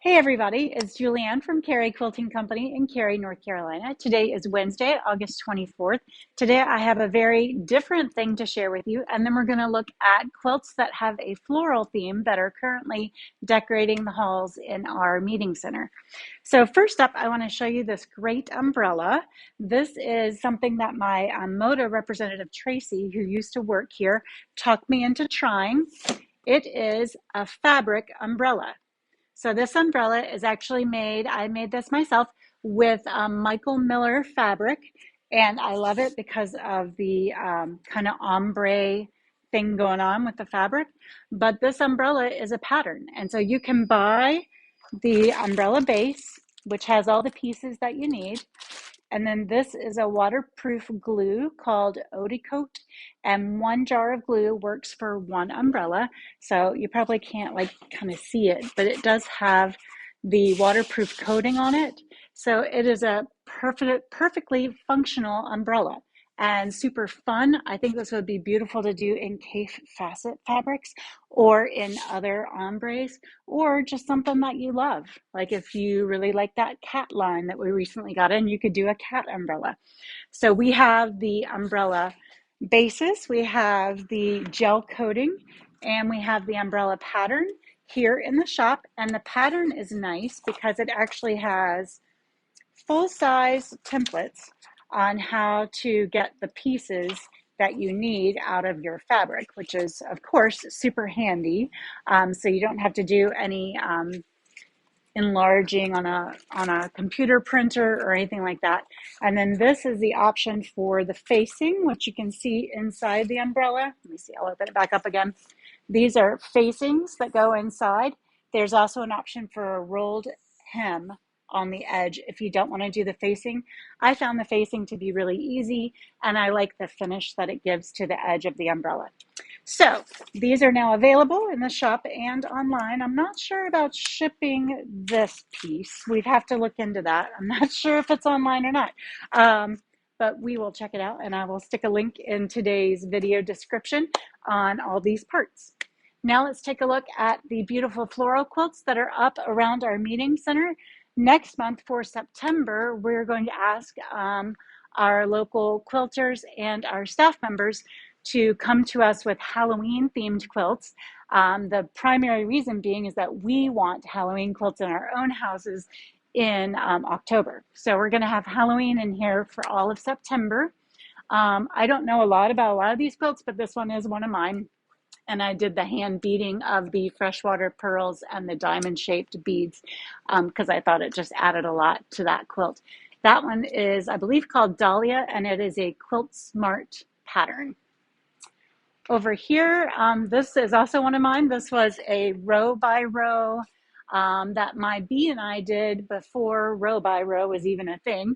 Hey everybody, it's Julianne from Cary Quilting Company in Cary, North Carolina. Today is Wednesday, August 24th. Today I have a very different thing to share with you, and then we're going to look at quilts that have a floral theme that are currently decorating the halls in our meeting center. So first up, I want to show you this great umbrella. This is something that my MODA representative Tracy, who used to work here, talked me into trying. It is a fabric umbrella. So this umbrella is actually made, I made this myself with Michael Miller fabric, and I love it because of the kind of ombre thing going on with the fabric. But this umbrella is a pattern, and so you can buy the umbrella base, which has all the pieces that you need. And then this is a waterproof glue called Coat, and one jar of glue works for one umbrella. So you probably can't like kind of see it, but it does have the waterproof coating on it. So it is a perfectly functional umbrella and super fun. I think this would be beautiful to do in Cafe facet fabrics or in other ombres, or just something that you love. Like if you really like that cat line that we recently got in, you could do a cat umbrella. So we have the umbrella basis, we have the gel coating, and we have the umbrella pattern here in the shop. And the pattern is nice because it actually has full-size templates on how to get the pieces that you need out of your fabric, which is, of course, super handy. So you don't have to do any enlarging on a computer printer or anything like that. And then this is the option for the facing, which you can see inside the umbrella. Let me see, I'll open it back up again. These are facings that go inside. There's also an option for a rolled hem on the edge if you don't want to do the facing. I found the facing to be really easy, and I like the finish that it gives to the edge of the umbrella. So these are now available in the shop and online. I'm not sure about shipping this piece. We'd have to look into that. I'm not sure if it's online or not. But we will check it out, and I will stick a link in today's video description on all these parts. Now let's take a look at the beautiful floral quilts that are up around our meeting center. Next month for September, we're going to ask our local quilters and our staff members to come to us with Halloween themed quilts. The primary reason being is that we want Halloween quilts in our own houses in October. So we're going to have Halloween in here for all of September. I don't know a lot about a lot of these quilts, but this one is one of mine. And I did the hand beading of the freshwater pearls and the diamond shaped beads because I thought it just added a lot to that quilt. That one is, I believe, called Dahlia, and it is a Quilt Smart pattern. Over here, this is also one of mine. This was a row by row that my bee and I did before row by row was even a thing.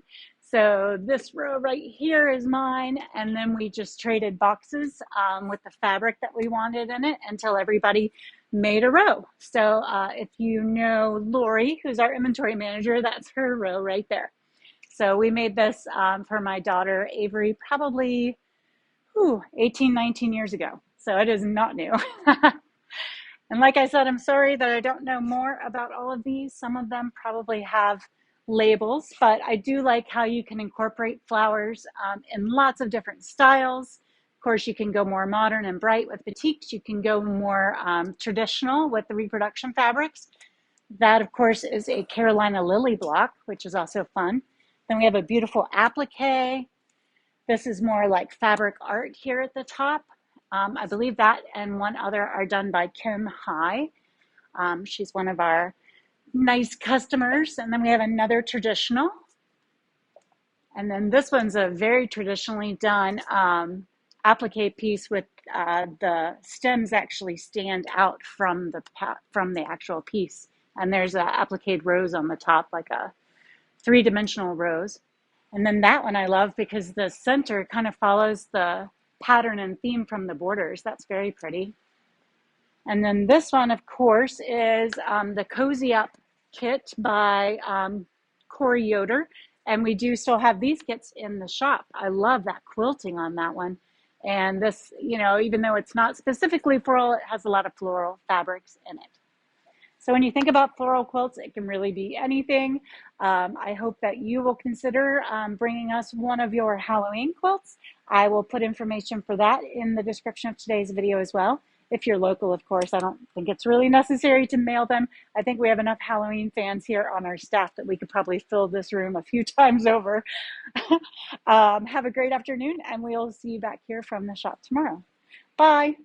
So this row right here is mine, and then we just traded boxes with the fabric that we wanted in it until everybody made a row. So if you know Lori, who's our inventory manager, that's her row right there. So we made this for my daughter Avery probably 18, 19 years ago. So it is not new. And like I said, I'm sorry that I don't know more about all of these. Some of them probably have labels, but I do like how you can incorporate flowers in lots of different styles. Of course, you can go more modern and bright with batiks. You can go more traditional with the reproduction fabrics. That, of course, is a Carolina lily block, which is also fun. Then we have a beautiful applique. This is more like fabric art here at the top. I believe that and one other are done by Kim High. She's one of our nice customers. And then we have another traditional. And then this one's a very traditionally done applique piece with the stems actually stand out from the actual piece. And there's an applique rose on the top, like a three-dimensional rose. And then that one I love because the center kind of follows the pattern and theme from the borders. That's very pretty. And then this one, of course, is the Cozy Up kit by Corey Yoder. And we do still have these kits in the shop. I love that quilting on that one. And this, you know, even though it's not specifically floral, it has a lot of floral fabrics in it. So when you think about floral quilts, it can really be anything. I hope that you will consider bringing us one of your Halloween quilts. I will put information for that in the description of today's video as well. If you're local, of course, I don't think it's really necessary to mail them. I think we have enough Halloween fans here on our staff that we could probably fill this room a few times over. Have a great afternoon, and we'll see you back here from the shop tomorrow. Bye.